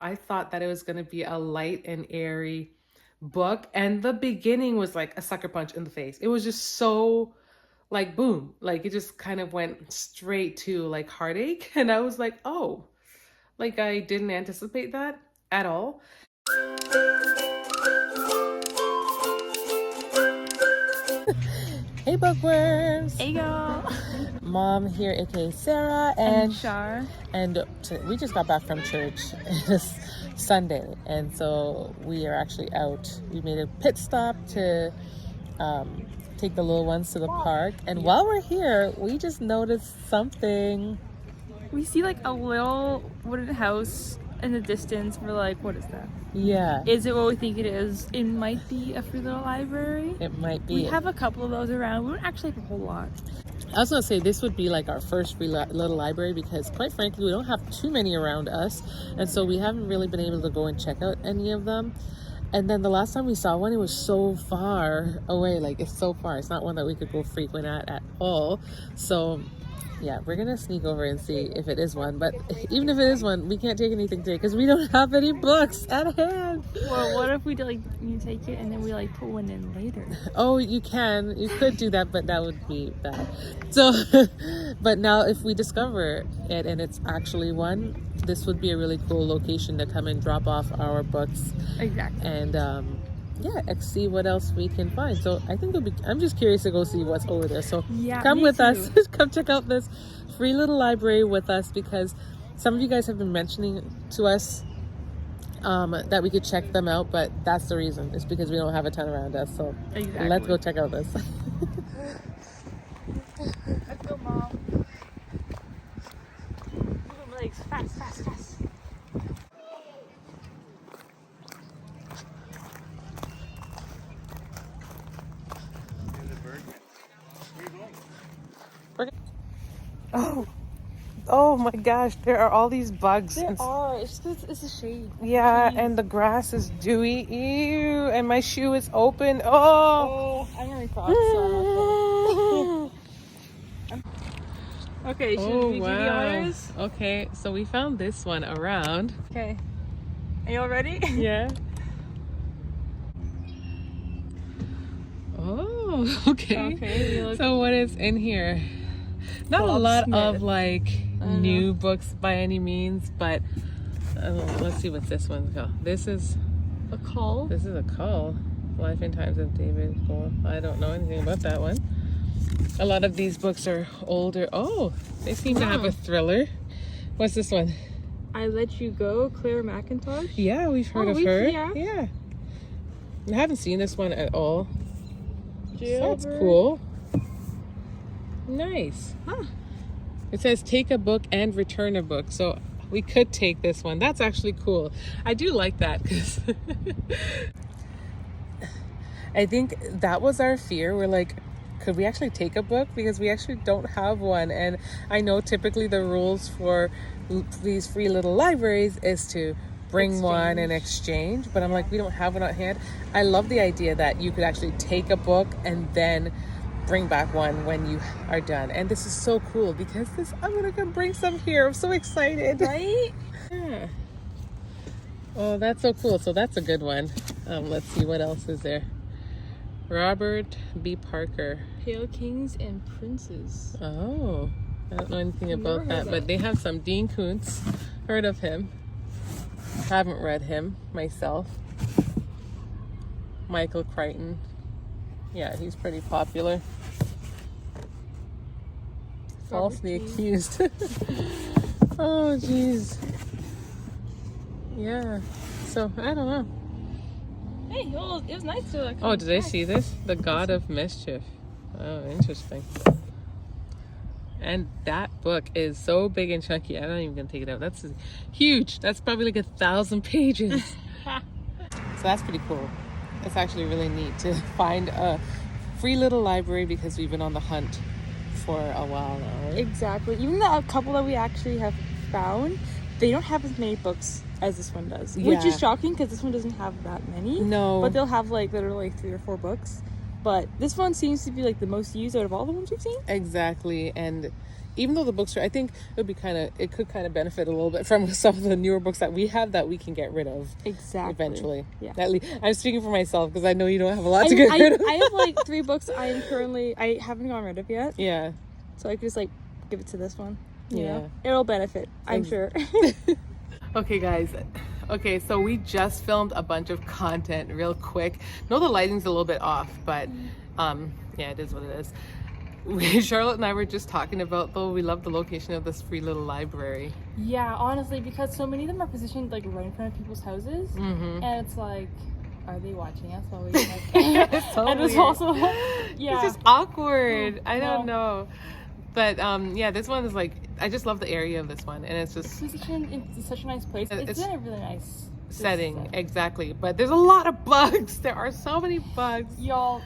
I thought that it was going to be a light and airy book, and the beginning was like a sucker punch in the face. It was just so like boom, like it just kind of went straight to like heartache, and I was like, "Oh, like I didn't anticipate that at all." Hey Bookworms! Hey y'all! Mom here, aka Sarah, And Char. and we just got back from church. It's Sunday, and so we are actually out. We made a pit stop to take the little ones to the park, and while we're here, we just noticed something. We see like a little wooden house in the distance. We're like, what is that? Yeah, Is it what we think it is? It might be a free little library. it might be. We have a couple of those around. We don't actually have a whole lot. I was gonna say this would be like our first free little library because, quite frankly, we don't have too many around us, and so we haven't really been able to go and check out any of them. And then the last time we saw one, it was so far away. Like, it's so far. It's not one that we could go frequent at all. So yeah, we're gonna sneak over and see if it is one. But even if it is one, we can't take anything today because we don't have any books at hand. Well, what if we did like you take it and then we like put one in later? Oh, you can. You could do that, but that would be bad. So, but now if we discover it and it's actually one, this would be a really cool location to come and drop off our books. Exactly. And see what else we can find. So I think I'm just curious to go see what's over there. So Yeah, come me with too. us. Come check out this free little library with us because some of you guys have been mentioning to us that we could check them out, but that's the reason. It's because we don't have a ton around us. So Exactly. let's go check out this. Let's go, Mom. Move my legs fast, fast, fast. Oh my gosh, there are all these bugs. There are. It's just it's a shade. Yeah, Jeez. and the grass is dewy. Ew, and my shoe is open. Oh. Oh, I nearly thought so. Okay, should we do the honors? Okay, so we found this one around. Okay. Are you all ready? Yeah. Oh, okay. Okay. So what is in here? Not a lot of like new books by any means, but let's see what's this one called. This is A call. This is a call. Life and Times of David Cole. I don't know anything about that one. A lot of these books are older. Oh, they seem to have a thriller. What's this one? I Let You Go, Claire McIntosh. Yeah, we've heard of her. Yeah. I haven't seen this one at all. So that's Jailbird. cool. Nice. Huh. It says take a book and return a book. So we could take this one. That's actually cool. I do like that because I think that was our fear. We're like, could we actually take a book? Because we actually don't have one. And I know typically the rules for these free little libraries is to bring one and exchange. But I'm like, we don't have one on hand. I love the idea that you could actually take a book and then bring back one when you are done. And this is so cool because I'm gonna come bring some here. I'm so excited. Right? Yeah. Oh, that's so cool. So that's a good one. Let's see what else is there. Robert B. Parker. Pale Kings and Princes. Oh, I don't know anything about Never heard that, but they have some. Dean Koontz. Heard of him. Haven't read him myself. Michael Crichton. Yeah, he's pretty popular. Falsely accused. Oh, jeez. Yeah. So, I don't know. Hey, it was nice to Oh, did I see this? The God of Mischief. Oh, interesting. And that book is so big and chunky. I'm not even gonna take it out. That's huge. That's probably like 1,000 pages. So that's pretty cool. It's actually really neat to find a free little library because we've been on the hunt for a while now. Right? Exactly. Even the couple that we actually have found, they don't have as many books as this one does, which is shocking because this one doesn't have that many. No. But they'll have like literally 3 or 4 books. But this one seems to be like the most used out of all the ones we've seen. Exactly. And even though the books are, I think it could kind of benefit a little bit from some of the newer books that we have that we can get rid of. Exactly. Eventually. Yeah. At least, I'm speaking for myself because I know you don't have a lot to get rid of. I have like 3 books I haven't gotten rid of yet. Yeah. So I could just like give it to this one. You Yeah. know? It'll benefit, I'm sure. Okay, guys. Okay, so we just filmed a bunch of content real quick. No, the lighting's a little bit off, but yeah, it is what it is. Charlotte and I were just talking about, though, we love the location of this free little library. Yeah, honestly, because so many of them are positioned like right in front of people's houses, and it's like, are they watching us while we like? It's so and weird. It's also, yeah, It's just awkward. I don't No. know. But yeah, this one is like, I just love the area of this one, and it's just positioned in such a nice place. It's in a really nice setting. Exactly. But there's a lot of bugs. There are so many bugs. Y'all,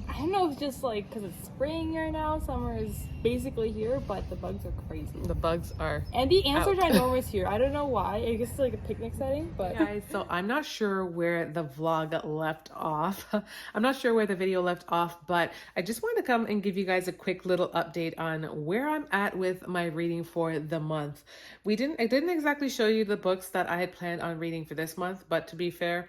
I don't know if it's just like because it's spring right now, summer is basically here, but the bugs are crazy. The bugs are. And the ants are ginormous here. I don't know why. I guess it's like a picnic setting, but. Guys, so I'm not sure where the vlog left off. I'm not sure where the video left off, but I just wanted to come and give you guys a quick little update on where I'm at with my reading for the month. I didn't exactly show you the books that I had planned on reading for this month, but to be fair,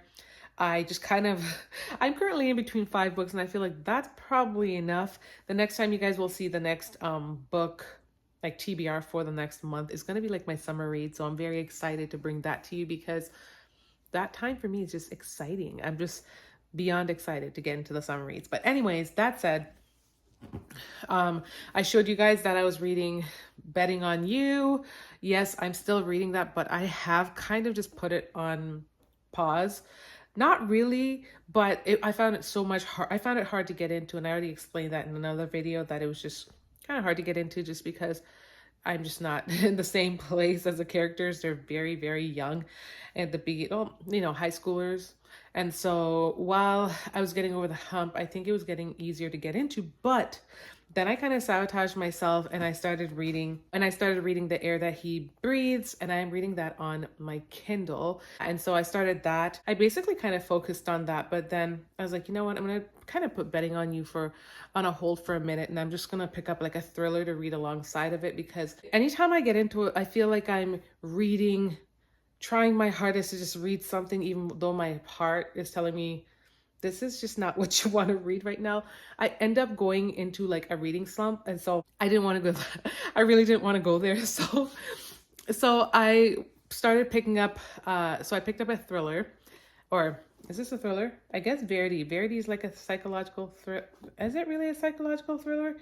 I just I'm currently in between 5 books, and I feel like that's probably enough. The next time you guys will see the next book, like TBR for the next month, is going to be like my summer read. So I'm very excited to bring that to you because that time for me is just exciting. I'm just beyond excited to get into the summer reads. But anyways, that said, I showed you guys that I was reading Betting on You. Yes, I'm still reading that, but I have kind of just put it on pause. Not really, but I found it so much hard. I found it hard to get into, and I already explained that in another video that it was just kind of hard to get into just because I'm just not in the same place as the characters. They're very, very young at the beginning, high schoolers. And so while I was getting over the hump, I think it was getting easier to get into, but then I kind of sabotaged myself and I started reading The Air That He Breathes, and I'm reading that on my Kindle. And so I started that. I basically kind of focused on that, but then I was like, you know what, I'm going to kind of put Betting on You on a hold for a minute, and I'm just going to pick up like a thriller to read alongside of it, because anytime I get into it, I feel like I'm trying my hardest to just read something, even though my heart is telling me this is just not what you want to read right now. I end up going into like a reading slump, and so I didn't want to go. I really didn't want to go there. So I started picking up. So I picked up a thriller, or is this a thriller? I guess Verity. Verity is like a psychological thriller. Is it really a psychological thriller?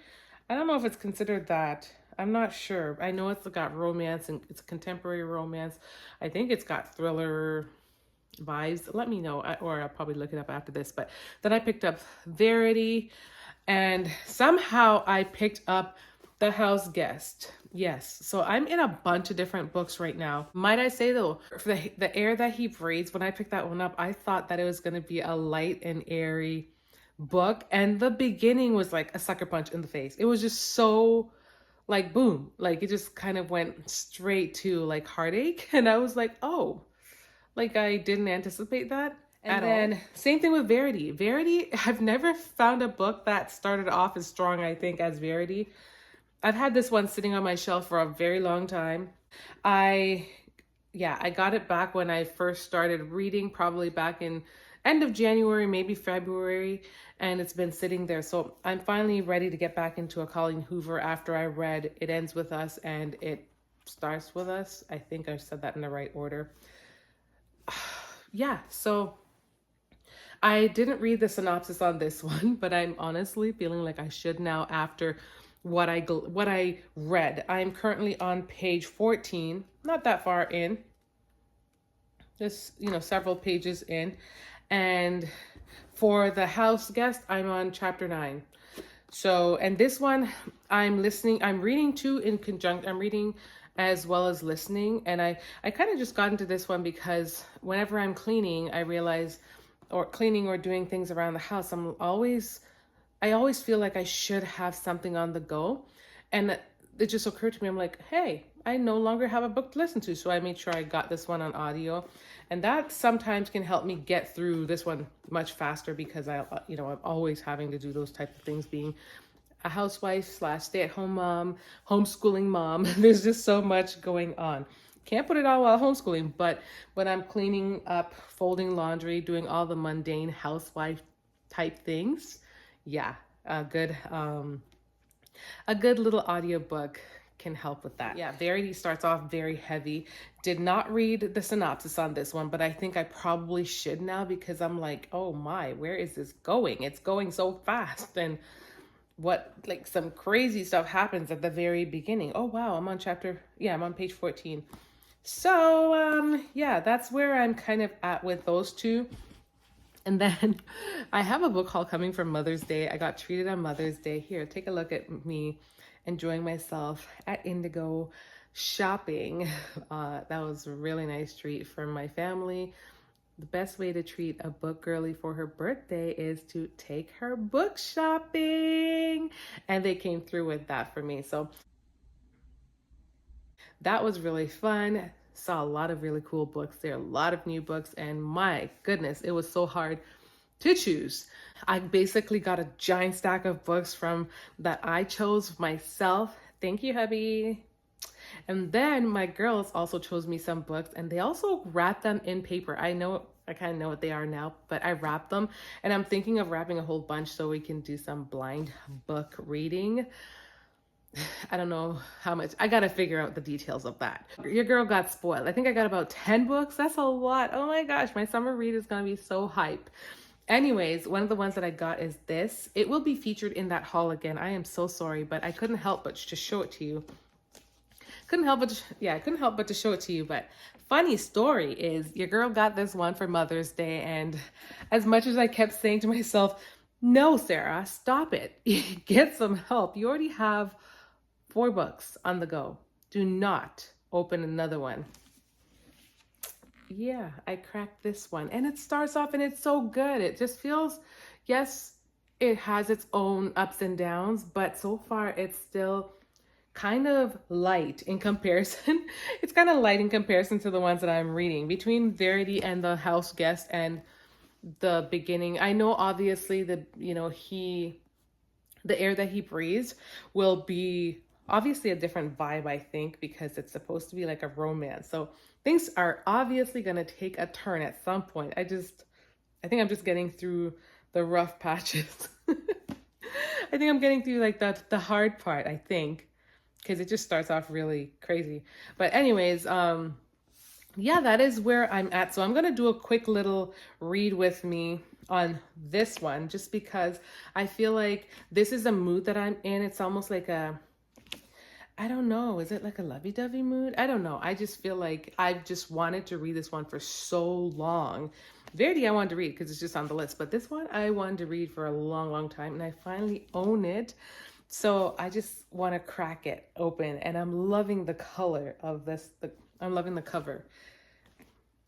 I don't know if it's considered that. I'm not sure. I know it's got romance and it's contemporary romance. I think it's got thriller vibes. Let me know, or I'll probably look it up after this. But then I picked up Verity, and somehow I picked up The House Guest. Yes, so I'm in a bunch of different books right now. Might I say though, for the Air That He Breathes, when I picked that one up, I thought that it was going to be a light and airy book, and the beginning was like a sucker punch in the face. It was just so like boom, like it just kind of went straight to like heartache, and I was like, oh, like I didn't anticipate that. And then same thing with Verity. Verity, I've never found a book that started off as strong, I think, as Verity. I've had this one sitting on my shelf for a very long time. I got it back when I first started reading, probably back in end of January, maybe February, and it's been sitting there. So I'm finally ready to get back into a Colleen Hoover after I read It Ends With Us and It Starts With Us. I think I said that in the right order. Yeah, so I didn't read the synopsis on this one, but I'm honestly feeling like I should now after what I read. I'm currently on page 14, not that far in, just, several pages in. And for The House Guest, I'm on chapter 9. So, and this one I'm reading to in conjunction. I'm reading as well as listening. And I kind of just got into this one because whenever I'm cleaning, I realize, or cleaning or doing things around the house, I always feel like I should have something on the go. And it just occurred to me, I'm like, hey, I no longer have a book to listen to. So I made sure I got this one on audio. And that sometimes can help me get through this one much faster because I'm always having to do those type of things, being a housewife slash stay-at-home mom, homeschooling mom. There's just so much going on. Can't put it all while homeschooling, but when I'm cleaning up, folding laundry, doing all the mundane housewife type things, yeah, a good little audiobook can help with that. Yeah, Verity starts off very heavy. Did not read the synopsis on this one, but I think I probably should now because I'm like, oh my, where is this going? It's going so fast. And what, like, some crazy stuff happens at the very beginning. Oh wow, I'm on page 14. So yeah, that's where I'm kind of at with those two. And then I have a book haul coming for Mother's Day. I got treated on Mother's Day. Here, take a look at me enjoying myself at Indigo shopping. That was a really nice treat for my family. The best way to treat a book girly for her birthday is to take her book shopping. And they came through with that for me. So that was really fun. Saw a lot of really cool books there, a lot of new books, and my goodness, it was so hard to choose. I basically got a giant stack of books from that I chose myself. Thank you, hubby. And then my girls also chose me some books, and they also wrapped them in paper. I kind of know what they are now, but I wrapped them, and I'm thinking of wrapping a whole bunch so we can do some blind book reading. I don't know how much. I got to figure out the details of that. Your girl got spoiled. I think I got about 10 books. That's a lot. Oh my gosh, my summer read is going to be so hype. Anyways, one of the ones that I got is this. It will be featured in that haul again. I am so sorry, but I couldn't help but to show it to you. I couldn't help but to show it to you. But funny story is your girl got this one for Mother's Day. And as much as I kept saying to myself, no, Sarah, stop it. Get some help. You already have 4 books on the go. Do not open another one. Yeah, I cracked this one. And it starts off and it's so good. It just feels, yes, it has its own ups and downs, but so far it's still kind of light in comparison. It's kind of light in comparison to the ones that I'm reading. Between Verity and the House Guest and the beginning, I know obviously the air that he breathes will be obviously a different vibe, I think, because it's supposed to be like a romance. So things are obviously going to take a turn at some point. I think I'm just getting through the rough patches. I think I'm getting through like the hard part, I think, because it just starts off really crazy. But anyways, yeah, that is where I'm at. So I'm going to do a quick little read with me on this one, just because I feel like this is a mood that I'm in. It's almost like I don't know. Is it like a lovey-dovey mood? I don't know. I just feel like I've just wanted to read this one for so long. Verity I wanted to read because it's just on the list. But this one I wanted to read for a long, long time. And I finally own it. So I just want to crack it open. And I'm loving the color of this. I'm loving the cover.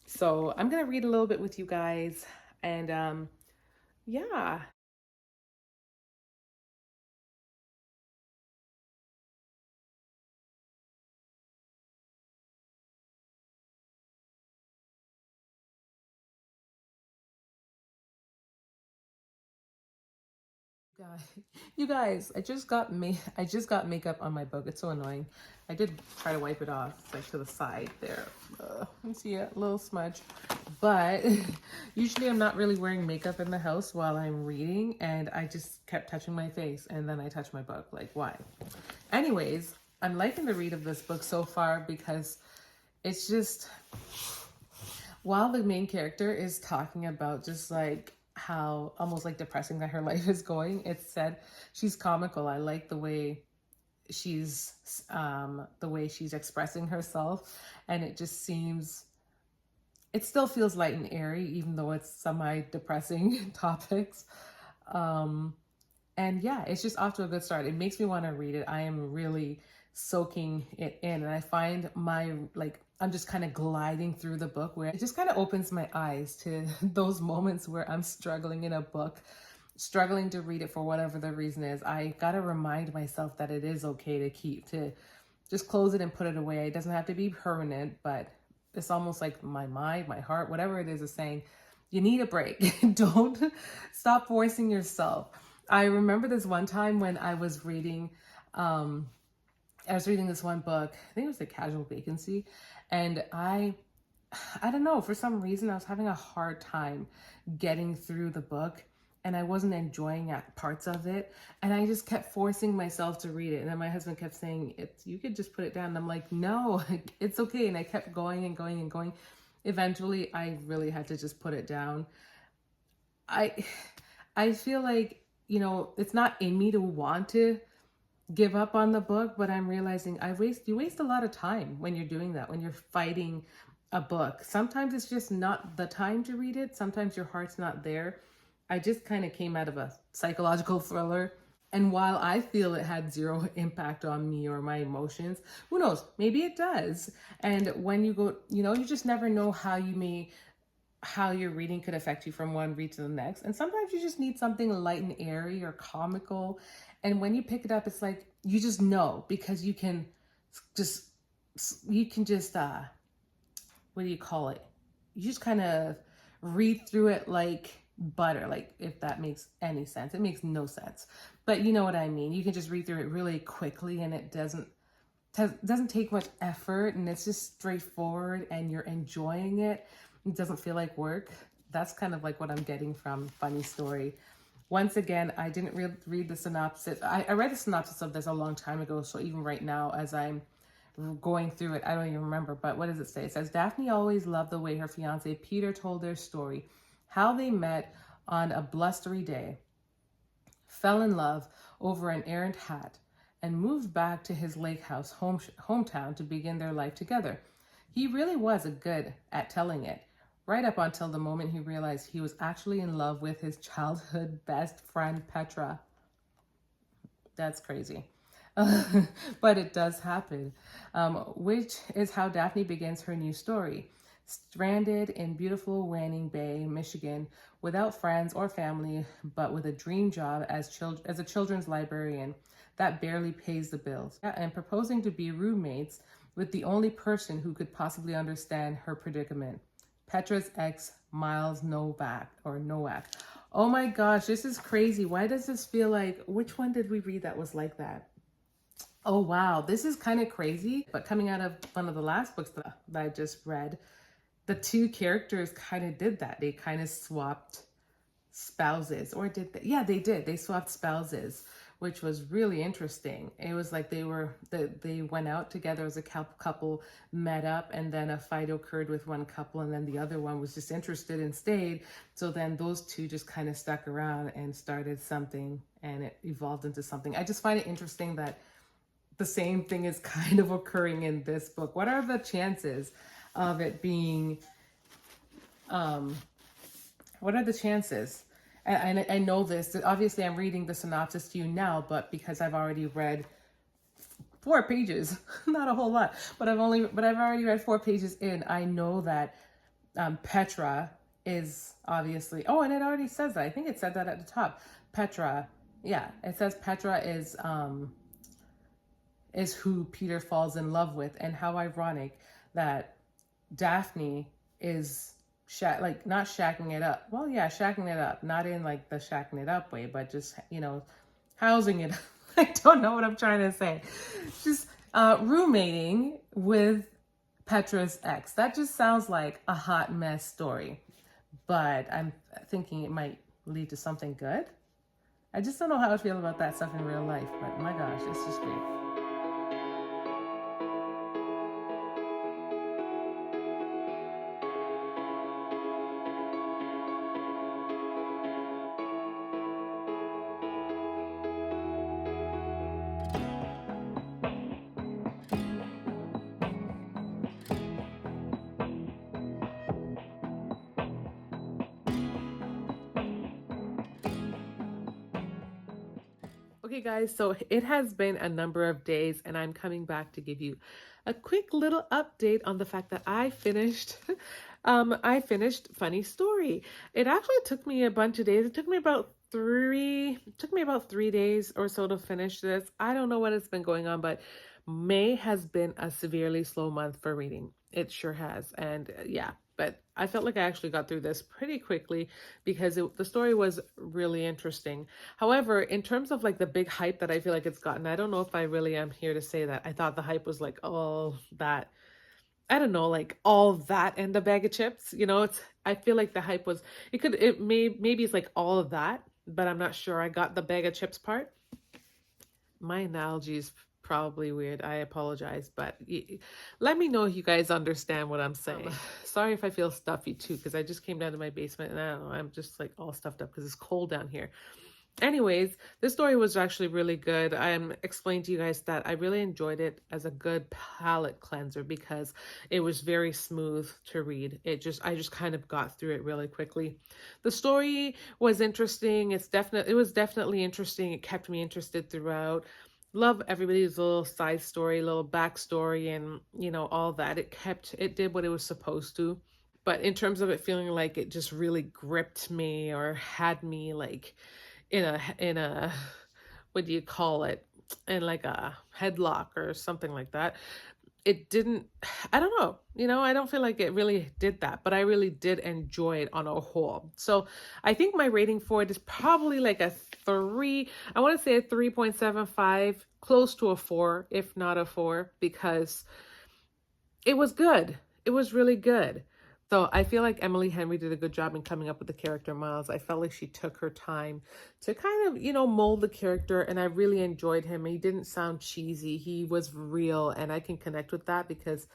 So I'm going to read a little bit with you guys. And yeah. You guys, I just got makeup on my book. It's so annoying. I did try to wipe it off, like to the side there. You see a little smudge. But usually I'm not really wearing makeup in the house while I'm reading, and I just kept touching my face and then I touched my book. Like, why? Anyways, I'm liking the read of this book so far because it's just, while the main character is talking about just like how almost like depressing that her life is going, it's said she's comical. I like the way she's expressing herself, and it just seems, it still feels light and airy even though it's semi-depressing topics. And yeah, it's just off to a good start. It makes me want to read it. I am really soaking it in, and I find I'm just kind of gliding through the book, where it just kind of opens my eyes to those moments where I'm struggling in a book, struggling to read it for whatever the reason is. I got to remind myself that it is okay to just close it and put it away. It doesn't have to be permanent, but it's almost like my mind, my heart, whatever it is saying, you need a break. Don't stop forcing yourself. I remember this one time when I was reading this one book. I think it was The Casual Vacancy, and I don't know, for some reason I was having a hard time getting through the book, and I wasn't enjoying parts of it, and I just kept forcing myself to read it. And then my husband kept saying, you could just put it down. And I'm like, no, it's okay. And I kept going and going and going. Eventually I really had to just put it down. I feel like, it's not in me to want to give up on the book, but I'm realizing you waste a lot of time when you're doing that, when you're fighting a book. Sometimes it's just not the time to read it. Sometimes your heart's not there. I just kind of came out of a psychological thriller, and while I feel it had zero impact on me or my emotions, who knows, maybe it does. And when you go, you just never know how your reading could affect you from one read to the next. And sometimes you just need something light and airy or comical. And when you pick it up, it's like, you just know, because you can just, what do you call it? You just kind of read through it like butter, like, if that makes any sense. It makes no sense, but you know what I mean. You can just read through it really quickly, and it doesn't take much effort, and it's just straightforward, and you're enjoying it. It doesn't feel like work. That's kind of like what I'm getting from Funny Story. Once again, I didn't read the synopsis. I read the synopsis of this a long time ago, so even right now, as I'm going through it, I don't even remember. But what does it say? It says, Daphne always loved the way her fiance Peter told their story, how they met on a blustery day, fell in love over an errant hat, and moved back to his lake house hometown to begin their life together. He really was good at telling it, right up until the moment he realized he was actually in love with his childhood best friend, Petra. That's crazy. But it does happen, which is how Daphne begins her new story. Stranded in beautiful Wanning Bay, Michigan, without friends or family, but with a dream job as a children's librarian that barely pays the bills, and proposing to be roommates with the only person who could possibly understand her predicament, Petra's ex, Miles Novak. Oh my gosh, this is crazy. Why does this feel like, which one did we read that was like that? Oh wow, this is kind of crazy. But coming out of one of the last books that I just read, the two characters kind of did that. They kind of swapped spouses, or did they? Yeah, they did. They swapped spouses, which was really interesting. It was like they went out together as a couple, met up, and then a fight occurred with one couple, and then the other one was just interested and stayed. So then those two just kind of stuck around and started something, and it evolved into something. I just find it interesting that the same thing is kind of occurring in this book. What are the chances of it being, what are the chances? And I know this, obviously I'm reading the synopsis to you now, but because I've already read 4 pages, not a whole lot, but I've already read 4 pages in, I know that Petra is obviously, oh, and it already says that. I think it said that at the top. Petra, yeah, it says Petra is who Peter falls in love with. And how ironic that Daphne is not shacking it up. Well, yeah, shacking it up, not in like the shacking it up way, but just, housing it. I don't know what I'm trying to say. Just roommating with Petra's ex. That just sounds like a hot mess story, but I'm thinking it might lead to something good. I just don't know how I feel about that stuff in real life, but my gosh, it's just great. Okay guys, so it has been a number of days, and I'm coming back to give you a quick little update on the fact that I finished Funny Story. It actually took me a bunch of days. It took me about 3 days or so to finish this. I don't know what has been going on, but May has been a severely slow month for reading. It sure has. And yeah, but I felt like I actually got through this pretty quickly because the story was really interesting. However, in terms of like the big hype that I feel like it's gotten, I don't know if I really am here to say that. I thought the hype was like all that, I don't know, like all that and a bag of chips. You know, I feel like the hype was, maybe it's like all of that, but I'm not sure I got the bag of chips part. My analogy is probably weird. I apologize, but let me know if you guys understand what I'm saying. Sorry if I feel stuffy too, because I just came down to my basement and I don't know, I'm just like all stuffed up because it's cold down here. Anyways, this story was actually really good. I'm explaining to you guys that I really enjoyed it as a good palate cleanser because it was very smooth to read. I just kind of got through it really quickly. The story was interesting. It was definitely interesting. It kept me interested throughout. Love everybody's little side story, little backstory, and you know, all that. It did what it was supposed to. But in terms of it feeling like it just really gripped me or had me like in a what do you call it, in like a headlock or something like that, it didn't. I don't know, you know, I don't feel like it really did that, but I really did enjoy it on a whole. So I think my rating for it is probably like a 3. I want to say a 3.75, close to a 4 if not a 4, because it was good. It was really good. So I feel like Emily Henry did a good job in coming up with the character Miles. I felt like she took her time to kind of, you know, mold the character, and I really enjoyed him. He didn't sound cheesy. He was real, and I can connect with that because,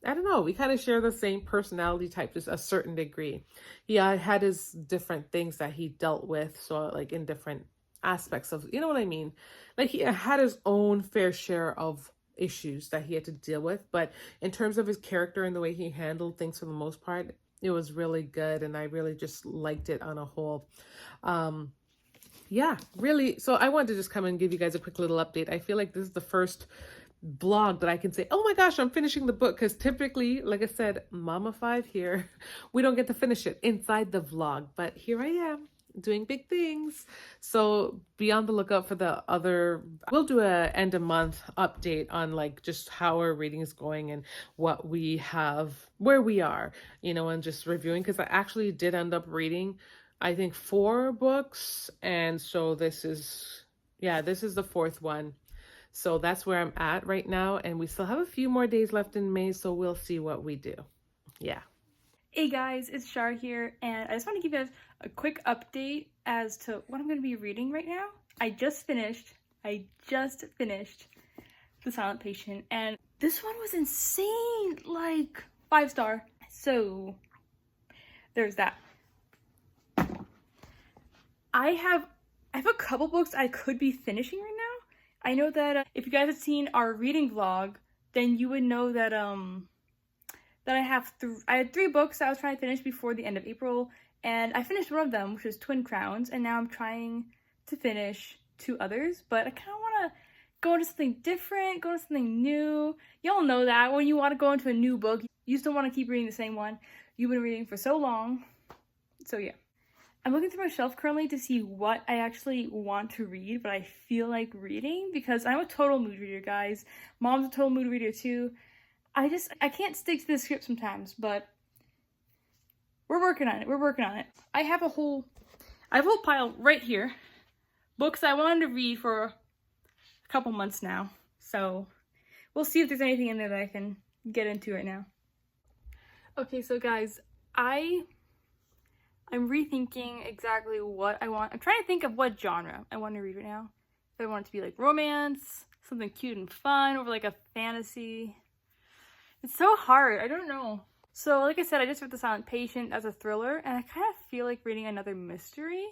I don't know, we kind of share the same personality type to a certain degree. He had his different things that he dealt with, so like in different aspects of, you know what I mean? Like he had his own fair share of issues that he had to deal with, but in terms of his character and the way he handled things for the most part, it was really good, and I really just liked it on a whole. Yeah, really. So I wanted to just come and give you guys a quick little update. I feel like this is the first blog that I can say, oh my gosh, I'm finishing the book, because typically, like I said, Mama 5 here, we don't get to finish it inside the vlog, but here I am doing big things. So be on the lookout for the other, we'll do a end of month update on like just how our reading is going and what we have, where we are, you know, and just reviewing, because I actually did end up reading, I think 4 books, and so this is the 4th one. So that's where I'm at right now, and we still have a few more days left in May, so we'll see what we do. Yeah. Hey guys, it's Char here, and I just want to give you guys a quick update as to what I'm going to be reading right now. I just finished The Silent Patient, and this one was insane, like 5-star. So there's that. I have a couple books I could be finishing right now. I know that if you guys have seen our reading vlog, then you would know that that I had 3 books that I was trying to finish before the end of April, and I finished one of them, which was Twin Crowns, and now I'm trying to finish 2 others, but I kind of want to go into something different, go into something new. Y'all know that when you want to go into a new book, you just don't want to keep reading the same one you've been reading for so long. So yeah. I'm looking through my shelf currently to see what I actually want to read, but I feel like reading, because I'm a total mood reader, guys. Mom's a total mood reader too. I can't stick to the script sometimes, but we're working on it. I have a whole pile right here. Books I wanted to read for a couple months now. So we'll see if there's anything in there that I can get into right now. Okay, so guys, I'm rethinking exactly what I want. I'm trying to think of what genre I want to read right now. If I want it to be like romance, something cute and fun, or like a fantasy. It's so hard. I don't know. So, like I said, I just read The Silent Patient as a thriller, and I kind of feel like reading another mystery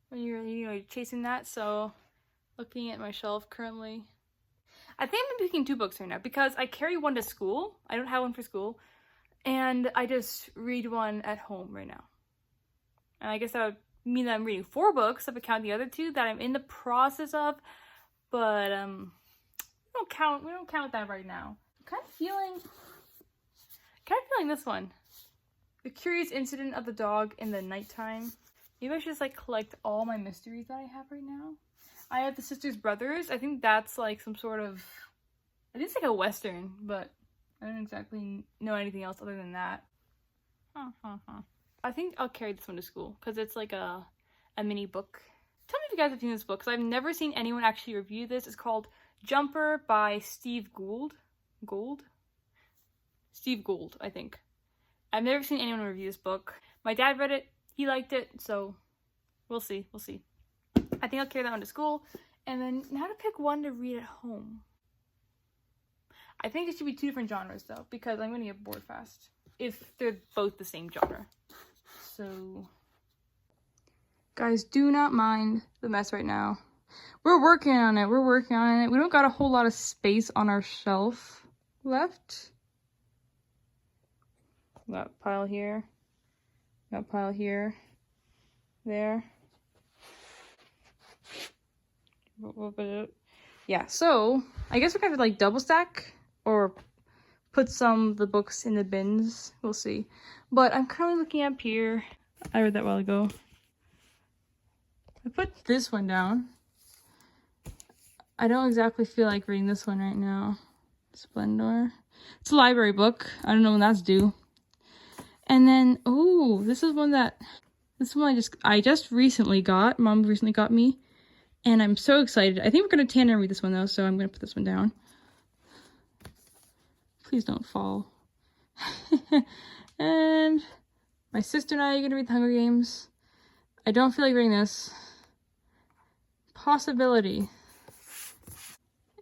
when you're chasing that. So, looking at my shelf currently, I think I'm picking 2 books right now because I carry one to school. I don't have one for school, and I just read one at home right now. And I guess that would mean that I'm reading 4 books if I count the other 2 that I'm in the process of, but we don't count that right now. Kind of feeling this one. The Curious Incident of the Dog in the Nighttime. Maybe I should just like collect all my mysteries that I have right now. I have The Sisters Brothers. I think that's like some sort of, I think it's like a Western, but I don't exactly know anything else other than that. I think I'll carry this one to school because it's like a mini book. Tell me if you guys have seen this book because I've never seen anyone actually review this. It's called Jumper by Steve Gould. Steve Gould, I think. I've never seen anyone review this book. My dad read it. He liked it. So we'll see. We'll see. I think I'll carry that one to school. And then now to pick one to read at home. I think it should be 2 different genres though, because I'm going to get bored fast if they're both the same genre. So, guys, do not mind the mess right now. We're working on it. We don't got a whole lot of space on our shelf left. Got pile here. Got pile here. There. Yeah, so I guess we're gonna like double stack or put some of the books in the bins. We'll see. But I'm currently looking up here. I read that a while ago. I put this one down. I don't exactly feel like reading this one right now. Splendor. It's a library book. I don't know when that's due. And then, oh, this one I just recently got. Mom recently got me. And I'm so excited. I think we're going to tandem read this one though, so I'm going to put this one down. Please don't fall. And my sister and I are going to read The Hunger Games. I don't feel like reading this. Possibility.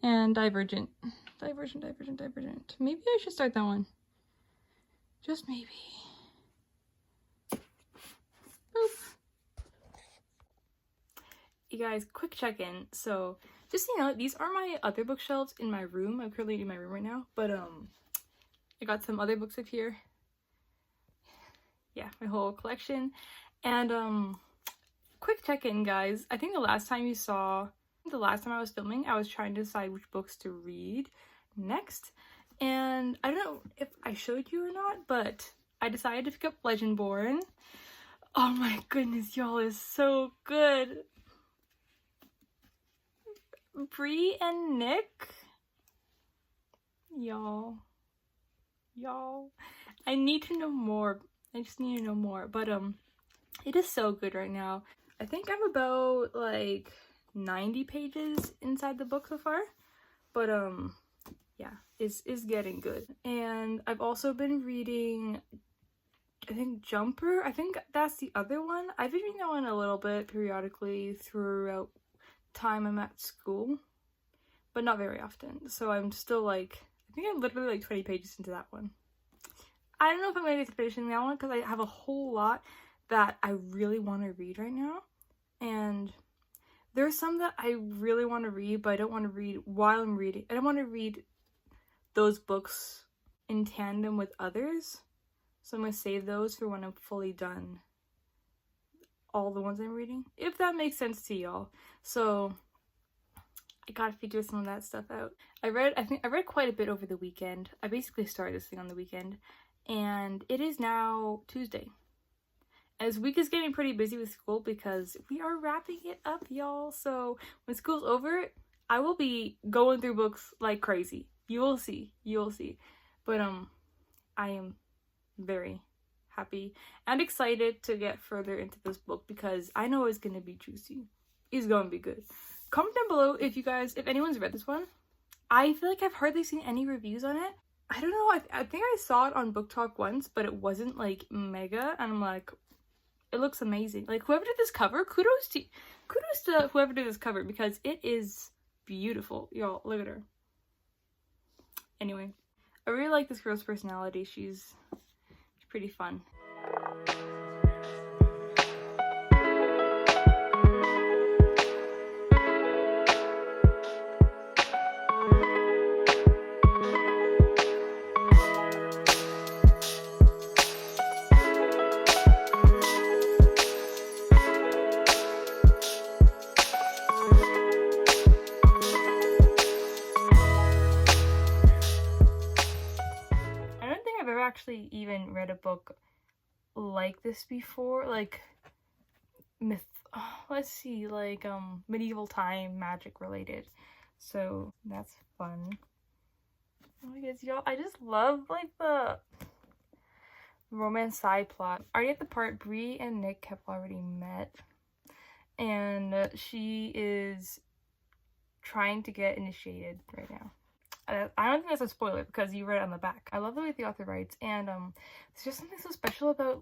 And Divergent. Divergent. Maybe I should start that one. Just maybe. Boop. You guys, quick check-in. So, just so you know, these are my other bookshelves in my room. I'm currently in my room right now, but I got some other books up here. Yeah, my whole collection. And quick check-in, guys. I think the last time I was filming, I was trying to decide which books to read next. And I don't know if I showed you or not, but I decided to pick up Legendborn. Oh my goodness, y'all, is so good. Bree and Nick, y'all, I need to know more. I just need to know more, but it is so good right now. I think I'm about like 90 pages inside the book so far, but yeah, it's getting good. And I've also been reading, I think, Jumper. I think that's the other one. I've been reading that one a little bit periodically throughout time I'm at school, but not very often. So I'm still like, I think I'm literally like 20 pages into that one. I don't know if I'm going to get to finishing that one because I have a whole lot that I really want to read right now. And there's some that I really want to read, but I don't want to read while I'm reading. I don't want to read those books in tandem with others. So I'm going to save those for when I'm fully done all the ones I'm reading, if that makes sense to y'all. So I gotta figure some of that stuff out. I read quite a bit over the weekend. I basically started this thing on the weekend, and it is now Tuesday. As week is getting pretty busy with school because we are wrapping it up, y'all. So when school's over, I will be going through books like crazy. You will see. But I am very happy and excited to get further into this book because I know it's gonna be juicy. It's gonna be good. Comment down below if anyone's read this one. I feel like I've hardly seen any reviews on it. I don't know, I think I saw it on Book Talk once, but it wasn't like mega, and I'm like, it looks amazing. Like, whoever did this cover, kudos to whoever did this cover because it is beautiful. Y'all, look at her. Anyway, I really like this girl's personality. She's pretty fun. Actually even read a book like this before, like medieval time magic related, so that's fun. Oh my goodness, y'all, I just love like the romance side plot. Already at the part, Bree and Nick have already met, and she is trying to get initiated right now. I don't think that's a spoiler because you read it on the back. I love the way the author writes, and there's just something so special about.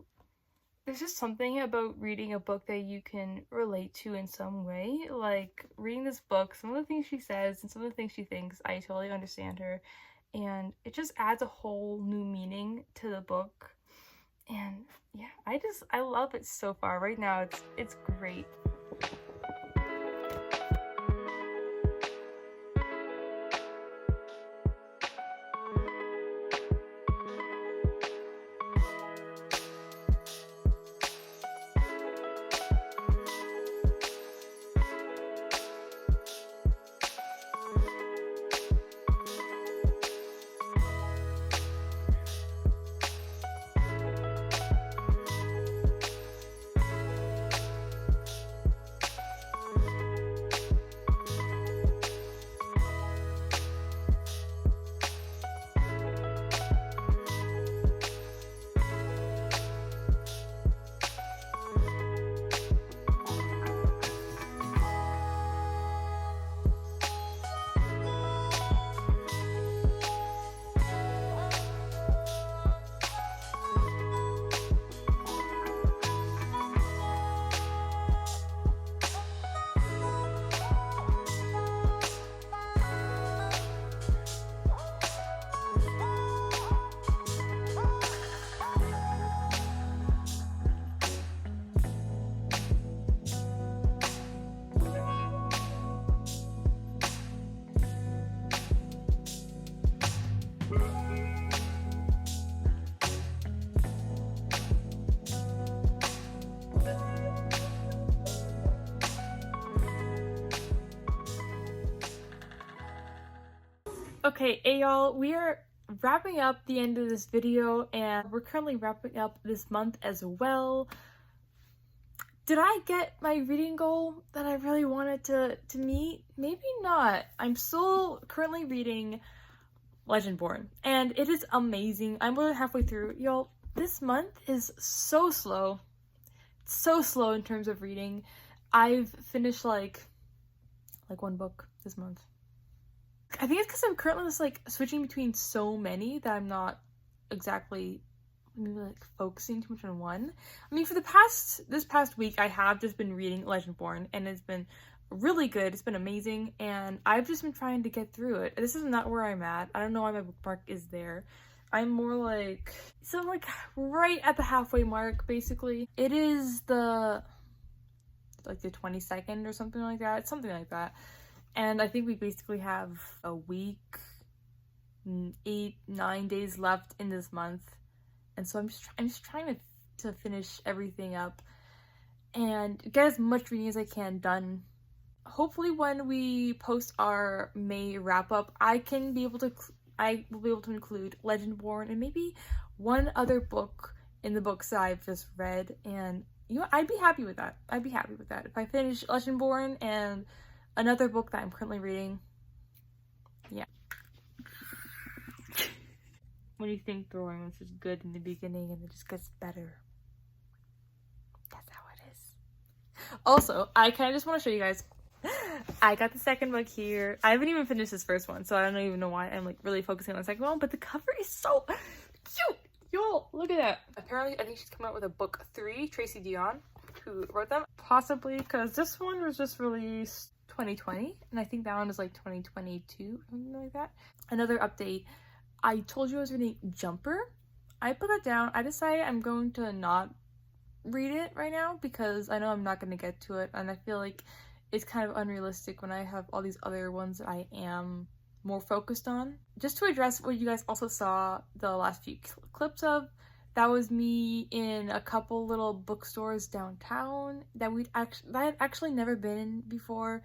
There's just something about reading a book that you can relate to in some way. Like, reading this book, some of the things she says and some of the things she thinks, I totally understand her. And it just adds a whole new meaning to the book. And yeah, I love it so far. Right now, it's great. Okay, hey y'all, we are wrapping up the end of this video, and we're currently wrapping up this month as well. Did I get my reading goal that I really wanted to meet? Maybe not. I'm still currently reading Legendborn, and it is amazing. I'm more than halfway through. Y'all, this month is so slow. It's so slow in terms of reading. I've finished like one book this month. I think it's because I'm currently just like switching between so many that I'm not exactly maybe like focusing too much on one. I mean, for this past week, I have just been reading Legendborn, and it's been really good. It's been amazing, and I've just been trying to get through it. This is not where I'm at. I don't know why my bookmark is there. I'm more like, so I'm like right at the halfway mark, basically. It is the 22nd or something like that. Something like that. And I think we basically have a week, 8-9 days left in this month. And so I'm just trying to finish everything up and get as much reading as I can done. Hopefully when we post our May wrap up, I will be able to include Legendborn and maybe one other book in the books that I've just read. And you know, I'd be happy with that. I'd be happy with that. If I finish Legendborn and another book that I'm currently reading. Yeah. What do you think, Bookworms is good in the beginning and it just gets better? That's how it is. Also, I kind of just want to show you guys. I got the second book here. I haven't even finished this first one, so I don't even know why I'm like really focusing on the second one, but the cover is so cute. Yo, look at that. Apparently, I think she's coming out with a book 3, Tracy Dion, who wrote them. Possibly because this one was just released 2020, and I think that one is like 2022, something like that. Another update, I told you I was reading Jumper. I put that down. I decided I'm going to not read it right now because I know I'm not going to get to it, and I feel like it's kind of unrealistic when I have all these other ones that I am more focused on. Just to address what you guys also saw the last few clips of, that was me in a couple little bookstores downtown that I've actually never been in before.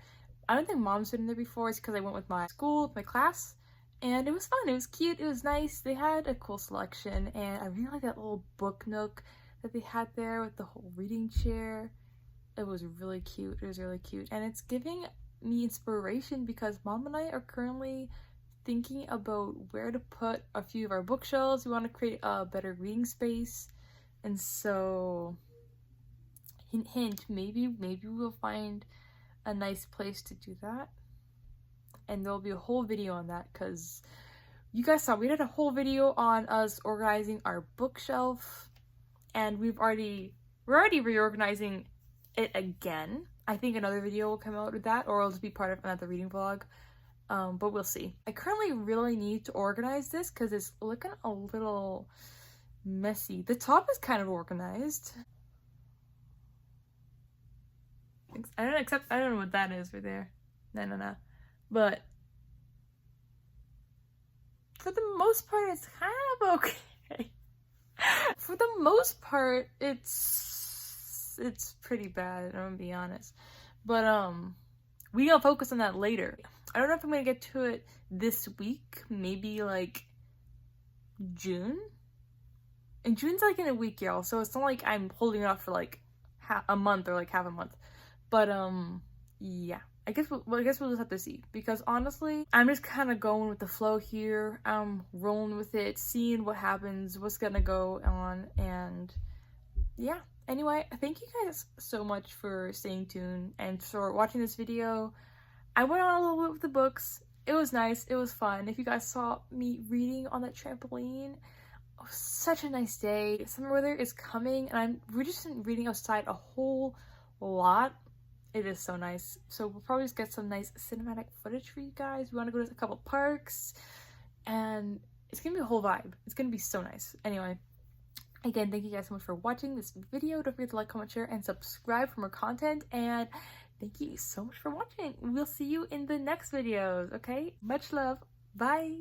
I don't think Mom's been in there before. It's because I went with my school, my class, and it was fun. It was cute. It was nice. They had a cool selection, and I really like that little book nook that they had there with the whole reading chair. It was really cute. It was really cute, and it's giving me inspiration because Mom and I are currently thinking about where to put a few of our bookshelves. We want to create a better reading space, And so, hint, hint, maybe we'll find a nice place to do that. And there'll be a whole video on that, because you guys saw we did a whole video on us organizing our bookshelf, and we're already reorganizing it again. I think another video will come out with that, or it'll just be part of another reading vlog. But we'll see. I currently really need to organize this because it's looking a little messy. The top is kind of organized. I don't know what that is right there. No. But for the most part, it's kind of okay. For the most part, it's pretty bad, I'm gonna be honest. But we gonna focus on that later. I don't know if I'm gonna get to it this week, maybe like June. And June's like in a week, y'all, so it's not like I'm holding it off for like a month or like half a month. But yeah, I guess we'll just have to see, because honestly, I'm just kind of going with the flow here. I'm rolling with it, seeing what happens, what's gonna go on, and yeah. Anyway, thank you guys so much for staying tuned and for watching this video. I went on a little bit with the books. It was nice. It was fun. If you guys saw me reading on that trampoline, it was such a nice day. Summer weather is coming, and we're just reading outside a whole lot. It is so nice. So we'll probably just get some nice cinematic footage for you guys. We want to go to a couple parks, and it's gonna be a whole vibe. It's gonna be so nice. Anyway, again, thank you guys so much for watching this video. Don't forget to like, comment, share, and subscribe for more content. And thank you so much for watching. We'll see you in the next videos, okay? Much love. Bye.